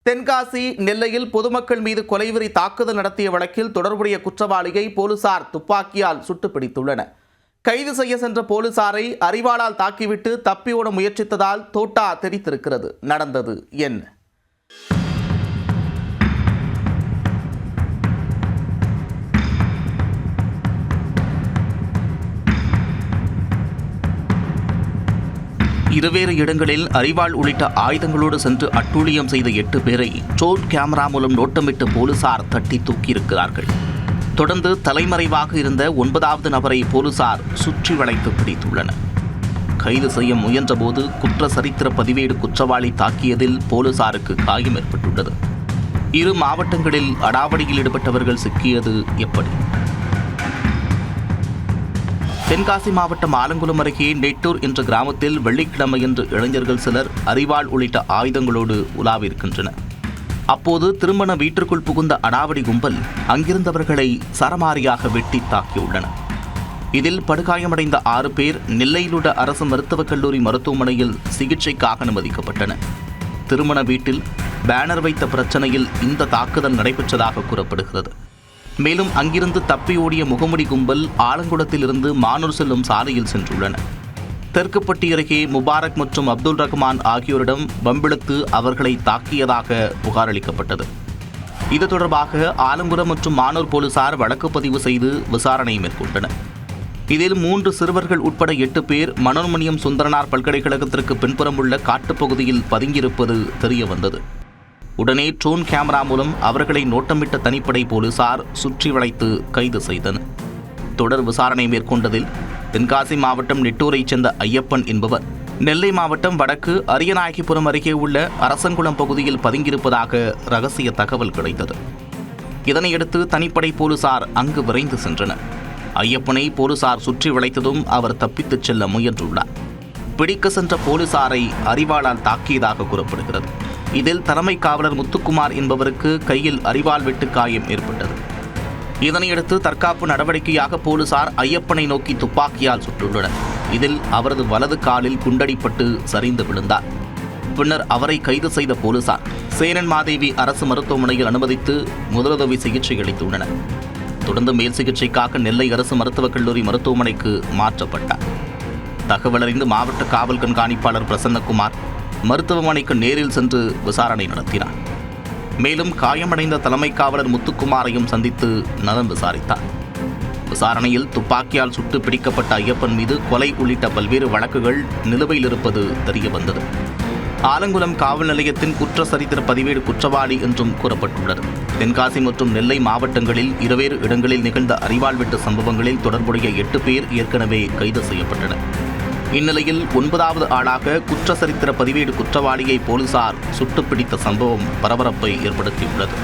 தென்காசி, நெல்லையில் பொதுமக்கள் மீது கொலைவெறி தாக்குதல் நடத்திய வழக்கில் தொடர்புடைய குற்றவாளியை போலீசார் துப்பாக்கியால் சுட்டுப் பிடித்துள்ளனர். கைது செய்ய சென்ற போலீசாரை அரிவாளால் தாக்கிவிட்டு தப்பியோட முயற்சித்ததால் தோட்டா தெரித்திருக்கிறது. நடந்தது என்ன? இருவேறு இடங்களில் அரிவாள் உள்ளிட்ட ஆயுதங்களோடு சென்று அட்டூழியம் செய்த 8 பேரை ட்ரோன் கேமரா மூலம் நோட்டமிட்டு போலீசார் தட்டி தூக்கியிருக்கிறார்கள். தொடர்ந்து தலைமறைவாக இருந்த 9வது நபரை போலீசார் சுற்றி வளைத்து பிடித்துள்ளனர். கைது செய்ய முயன்றபோது குற்ற சரித்திர பதிவேடு குற்றவாளி தாக்கியதில் போலீசாருக்கு காயம் ஏற்பட்டுள்ளது. 2 மாவட்டங்களில் அடாவடியில் ஈடுபட்டவர்கள் சிக்கியது எப்படி? தென்காசி மாவட்டம் ஆலங்குளம் அருகே நெட்டூர் என்ற கிராமத்தில் வெள்ளிக்கிழமையன்று இளைஞர்கள் சிலர் அரிவாள் உள்ளிட்ட ஆயுதங்களோடு உலாவிருக்கின்றனர். அப்போது திருமண வீட்டிற்குள் புகுந்த அடாவடி கும்பல் அங்கிருந்தவர்களை சரமாரியாக வெட்டி தாக்கியுள்ளனர். இதில் படுகாயமடைந்த 6 பேர் நெல்லையிலுள்ள அரசு மருத்துவக் கல்லூரி மருத்துவமனையில் சிகிச்சைக்காக அனுமதிக்கப்பட்டனர். திருமண வீட்டில் பேனர் வைத்த பிரச்சனையில் இந்த தாக்குதல் நடைபெற்றதாக கூறப்படுகிறது. மேலும் அங்கிருந்து தப்பியோடிய முகமுடி கும்பல் ஆலங்குளத்தில் இருந்து மானூர் செல்லும் சாலையில் சென்றுள்ளனர். தெற்குப்பட்டி அருகே முபாரக் மற்றும் அப்துல் ரஹ்மான் ஆகியோரிடம் வம்பிழுத்து அவர்களை தாக்கியதாக புகார் அளிக்கப்பட்டது. இது தொடர்பாக ஆலங்குளம் மற்றும் மானூர் போலீசார் வழக்கு பதிவு செய்து விசாரணை மேற்கொண்டனர். இதில் 3 சிறுவர்கள் உட்பட 8 பேர் மனோன்மணியம் சுந்தரனார் பல்கலைக்கழகத்திற்கு பின்புறம் உள்ள காட்டுப்பகுதியில் பதுங்கியிருப்பது தெரியவந்தது. உடனே ட்ரோன் கேமரா மூலம் அவர்களை நோட்டமிட்ட தனிப்படை போலீசார் சுற்றி வளைத்து கைது செய்தனர். தொடர் விசாரணை மேற்கொண்டதில் தென்காசி மாவட்டம் நெட்டூரைச் சேர்ந்த ஐயப்பன் என்பவர் நெல்லை மாவட்டம் வடக்கு அரியநாயகிபுரம் அருகே உள்ள அரசங்குளம் பகுதியில் பதுங்கியிருப்பதாக ரகசிய தகவல் கிடைத்தது. இதனையடுத்து தனிப்படை போலீசார் அங்கு விரைந்து சென்றனர். ஐயப்பனை போலீசார் சுற்றி வளைத்ததும் அவர் தப்பித்துச் செல்ல முயன்றுள்ளார். பிடிக்க சென்ற போலீசாரை அரிவாளால் தாக்கியதாக கூறப்படுகிறது. இதில் தலைமை காவலர் முத்துக்குமார் என்பவருக்கு கையில் அரிவாள் வெட்டு காயம் ஏற்பட்டது. இதனையடுத்து தற்காப்பு நடவடிக்கையாக போலீசார் ஐயப்பனை நோக்கி துப்பாக்கியால் சுட்டுள்ளனர். இதில் அவரது வலது காலில் குண்டடிப்பட்டு சரிந்து விழுந்தார். பின்னர் அவரை கைது செய்த போலீசார் சேரன் மாதேவி அரசு மருத்துவமனையில் அனுமதித்து முதலுதவி சிகிச்சை அளித்துள்ளனர். தொடர்ந்து மேல் சிகிச்சைக்காக நெல்லை அரசு மருத்துவக் கல்லூரி மருத்துவமனைக்கு மாற்றப்பட்டார். தகவலறிந்து மாவட்ட காவல் கண்காணிப்பாளர் பிரசன்னகுமார் மருத்துவமனைக்கு நேரில் சென்று விசாரணை நடத்தினார். மேலும் காயமடைந்த தலைமை காவலர் முத்துக்குமாரையும் சந்தித்து நலம் விசாரித்தார். விசாரணையில் துப்பாக்கியால் சுட்டு பிடிக்கப்பட்ட ஐயப்பன் மீது கொலை உள்ளிட்ட பல்வேறு வழக்குகள் நிலுவையில் இருப்பது தெரியவந்தது. ஆலங்குளம் காவல் நிலையத்தின் குற்ற சரித்திர பதிவேடு குற்றவாளி என்றும் கூறப்பட்டுள்ளது. தென்காசி மற்றும் நெல்லை மாவட்டங்களில் 2 இடங்களில் நிகழ்ந்த அரிவாள் வெட்டு சம்பவங்களில் தொடர்புடைய 8 பேர் ஏற்கனவே கைது செய்யப்பட்டனர். இந்நிலையில் 9வது ஆளாக குற்ற சரித்திர பதிவேடு குற்றவாளியை போலீசார் சுட்டுப்பிடித்த சம்பவம் பரபரப்பை ஏற்படுத்தியுள்ளது.